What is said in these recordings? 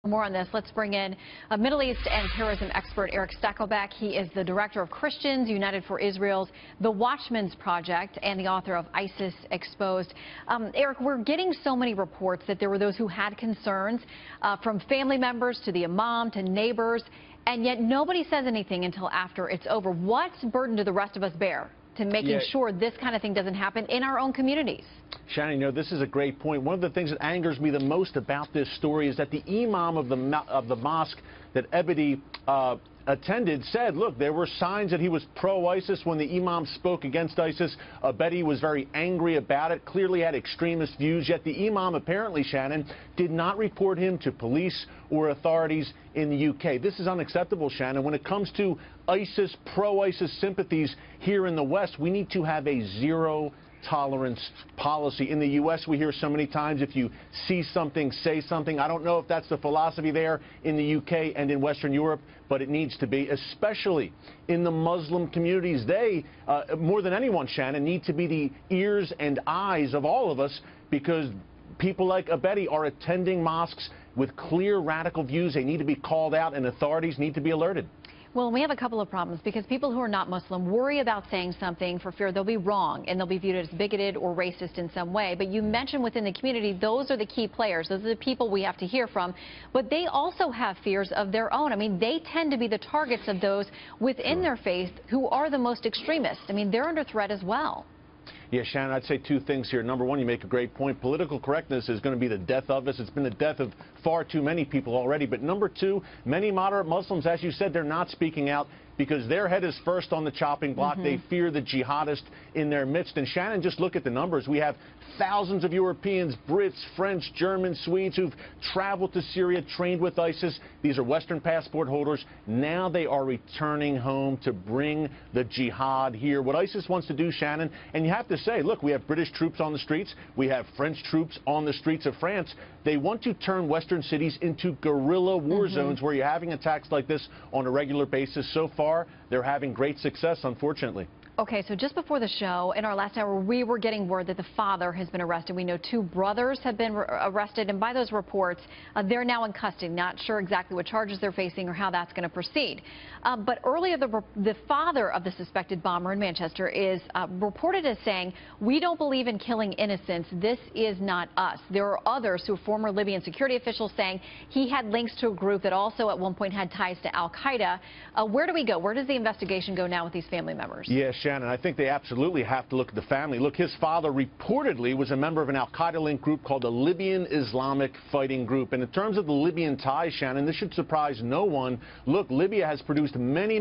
More on this. Let's bring in a Middle East and terrorism expert, Eric Stakelbeck. He is the director of Christians United for Israel's The Watchmen's Project and the author of ISIS Exposed. Eric, we're getting so many reports that there were those who had concerns, from family members to the Imam to neighbors, and yet nobody says anything until after it's over. What burden do the rest of us bear to making sure this kind of thing doesn't happen in our own communities? Shannon, you know, this is a great point. One of the things that angers me the most about this story is that the Imam of the mosque that Abedi attended said, look, there were signs that he was pro-ISIS. When the Imam spoke against ISIS, Abedi was very angry about it, clearly had extremist views, yet the Imam apparently, Shannon, did not report him to police or authorities in the UK. This is unacceptable, Shannon. When it comes to ISIS, pro-ISIS sympathies here in the West, we need to have a zero tolerance policy. In the U.S., we hear so many times, if you see something, say something. I don't know if that's the philosophy there in the U.K. and in Western Europe, but it needs to be, especially in the Muslim communities. They, more than anyone, Shannon, need to be the ears and eyes of all of us, because people like Abedi are attending mosques with clear radical views. They need to be called out, and authorities need to be alerted. Well, we have a couple of problems, because people who are not Muslim worry about saying something for fear they'll be wrong and they'll be viewed as bigoted or racist in some way. But you mentioned within the community, those are the key players. Those are the people we have to hear from. But they also have fears of their own. I mean, they tend to be the targets of those within their faith who are the most extremist. I mean, they're under threat as well. Yeah, Shannon, I'd say two things here. Number one, you make a great point. Political correctness is going to be the death of us. It's been the death of far too many people already. But number two, many moderate Muslims, as you said, they're not speaking out because their head is first on the chopping block. They fear the jihadists in their midst. And Shannon, just look at the numbers. We have thousands of Europeans, Brits, French, Germans, Swedes who've traveled to Syria, trained with ISIS. These are Western passport holders. Now they are returning home to bring the jihad here. What ISIS wants to do, Shannon, and you have to say, look, we have British troops on the streets. We have French troops on the streets of France. They want to turn Western cities into guerrilla war zones where you're having attacks like this on a regular basis. So far, they're having great success, unfortunately. Okay, so just before the show, in our last hour, we were getting word that the father has been arrested. We know two brothers have been arrested, and by those reports, they're now in custody. Not sure exactly what charges they're facing or how that's going to proceed. But earlier, the father of the suspected bomber in Manchester is reported as saying, "We don't believe in killing innocents. This is not us." There are others who are former Libyan security officials saying he had links to a group that also at one point had ties to al-Qaeda. Where do we go? Where does the investigation go now with these family members? Yeah, Shannon, I think they absolutely have to look at the family. Look, his father reportedly was a member of an al-Qaeda-linked group called the Libyan Islamic Fighting Group. And in terms of the Libyan ties, Shannon, this should surprise no one. Look, Libya has produced many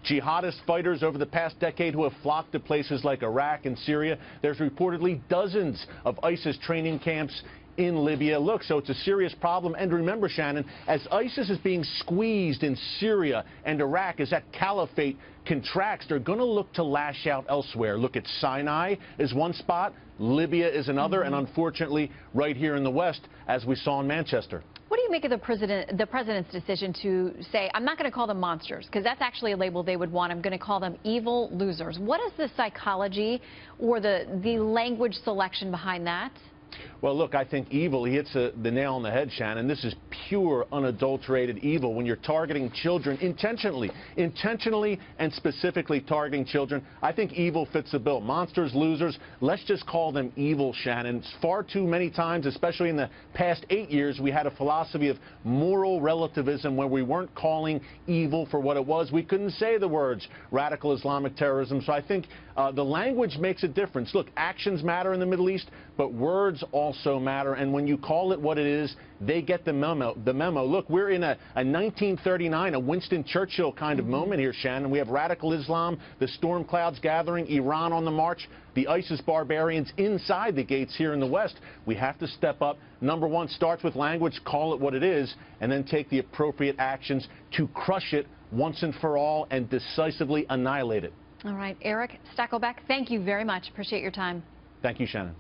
jihadist fighters over the past decade who have flocked to places like Iraq and Syria. There's reportedly dozens of ISIS training camps in Libya. Look, so it's a serious problem. And remember, Shannon, as ISIS is being squeezed in Syria and Iraq, as that caliphate contracts, they're going to look to lash out elsewhere. Look at Sinai is one spot, Libya is another, and unfortunately, right here in the West, as we saw in Manchester. What do you make of the president's decision to say, I'm not going to call them monsters, because that's actually a label they would want. I'm going to call them evil losers. What is the psychology or the language selection behind that? Well, look, I think evil, he hits the nail on the head, Shannon. This is pure, unadulterated evil when you're targeting children intentionally and specifically targeting children. I think evil fits the bill. Monsters, losers, let's just call them evil, Shannon. Far too many times, especially in the past 8 years, we had a philosophy of moral relativism where we weren't calling evil for what it was. We couldn't say the words radical Islamic terrorism. So I think the language makes a difference. Look, actions matter in the Middle East, but words also matter, and when you call it what it is, they get the memo. Look, we're in a 1939, a Winston Churchill kind of moment here, Shannon. We have radical Islam, the storm clouds gathering, Iran on the march, the ISIS barbarians inside the gates here in the West. We have to step up. Number one, starts with language, call it what it is, and then take the appropriate actions to crush it once and for all and decisively annihilate it. All right, Eric Stakelbeck, thank you very much. Appreciate your time. Thank you, Shannon.